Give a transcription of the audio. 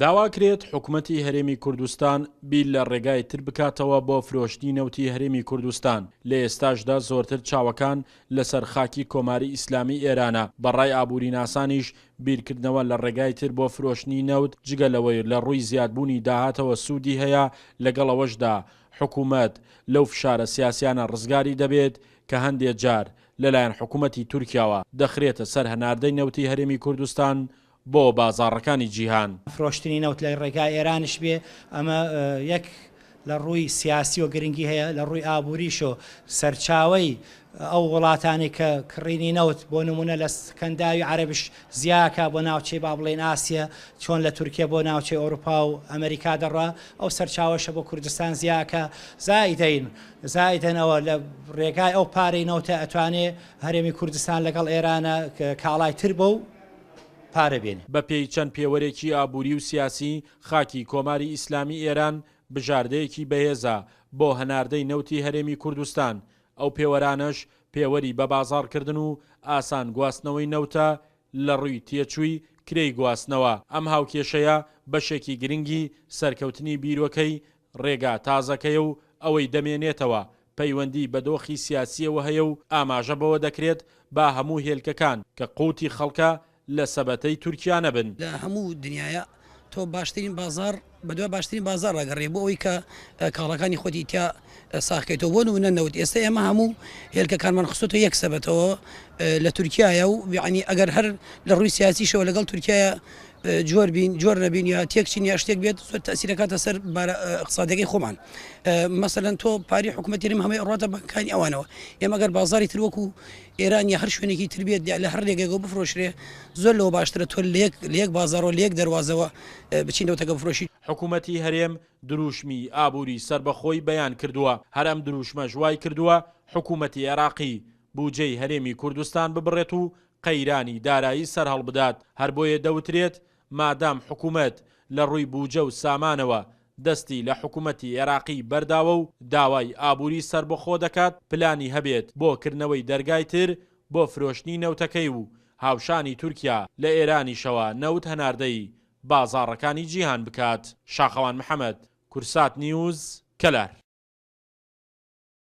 داواکرێت حکوومەتی هەرێمی کوردستان بیل لە ڕێگای تر بکاتەوە بۆ فرۆشتنی نەوتی هەرێمی کوردستان. لە ئێستاشدا زۆرتر چاوەکان لەسەر خاکی کۆماری ئیسلامی ئێرانە. بەڕای ئابووریناسانیش بیرکردنەوە لە ڕێگای تر بۆ فرۆشتنی نەوت جگەلەوەی لە ڕووی زیادبوونی داهاتەوە سوودی هەیە، لەگەڵەوەشدا حکوومەت لەو فشارە سیاسیانە ڕزگاری دەبێت کە هەندێک جار لەلایەن حکوومەتی تورکیاوە دەخرێتە سەر هەناردەی نەوتی هەرێمی کوردستان بۆ بازاڕەکانی جیهان. فرۆشتنی نەوت لە ڕێگای ئێرانش بێ، ئەمە یەک لە ڕووی سیاسی و گرنگی هەیە، لە ڕووی ئابووریش و سەرچاوەی ئەو وڵاتانی کە کڕینی نەوت بۆ نمونە لە سکەنداوی عەرەبیش زیاکە بۆ ناوچەی با بڵێن ئاسیا، چۆن لە تورکیا بۆ ناوچەی ئەوروپا و ئەمریکا دەڕا، ئەو سەرچاوەشە بۆ کوردستان زیاکە. زائیدەنەوە لە ڕێگای ئەو پارەی نەوتە ئەتوانێ هەرێمی کوردستان لەگەڵ ئێرانە کاڵای تر بۆ بە پێی چەند پێوەرێکی ئابووری و سیاسی، خاکی کۆماری ئیسلامی ئێران بژاردەیەکی بەهێزە بۆ هەناردەی نەوتی هەرێمی کوردستان. ئەو پێوەرانش پێوەری بە بازاڕکردن و ئاسان گواستنەوەی نەوتە لە ڕووی تێچووی کرێی گواستنەوە. ئەم هاوکێشەیە بەشێکی گرنگی سەرکەوتنی بیرۆکەی ڕێگا تازەکەیە و ئەوەی دەمێنێتەوە پەیوەندی بە دۆخی سیاسیەوە هەیە و ئاماژە بەوە دەکرێت با هەموو هێلکەکان کە قوتی خەڵکە لە سەبەتەی تورکیا نەبن. لە هەموو دنیاە تۆ باشترین بازار بەدوای باشترین بازار ڕاگەڕێ بۆ ئەوەی کە کاڵەکانی خۆتی تیا ساخکەیتەوە بۆ نمونە نەوت. ئێستا ئێمە هەموو هێلکەکانمان خستۆتە یەک سەبەتەوە لە تورکیایە و یعنی ئەگەر هەر لە ڕووی سیاسیشەوە لەگەڵ تورکیایە جۆر نەبین یا تێکچین یا شتێک بێت زۆر تەسیرەکاتە سەر اقتصادەکەی خۆمان. مەسەلەن تۆ پاری حکوومەتی ریم هەمووی ڕاتە بەکانی ئەوانەوە. ئێمە ئەگەر بازاری تر وەکو ئێران یا هەر شوێنێکی تر بێت لە هەر ڕێگەیەوە بفرۆشرێ، زۆر لەوە باشترە تۆ لە یەک بازارەوە لە یەک دەواازەوە بچینەوەتەکە بفرۆشی. حکوومەتی هەرێم دروشمی ئابووری سربەخۆی بەیان کردووە. هەرم دروشمە ژوای کردووە حکوومەتی عێراقی بوجەی هەرێمی کوردستان ببڕێت و قەیرانی دارایی سەر هەڵبدات. هەر بۆیە دەوترێت مادام حکوومەت لە ڕووی بوجە و سامانەوە دەستی لە حکوومەتی عێراقی بەرداوە و داوای ئابووری سربەخۆ دەکات، پلانی هەبێت بۆ کردنەوەی دەرگای تر بۆ فرۆشتنی نەوتەکەی و هاوشانی تورکیا لە ئێرانیشەوە نەوت هەناردەی بازاڕەکانی جیهان بکات. شاخەوان محەممەد، کورسات نیوز، کەلار.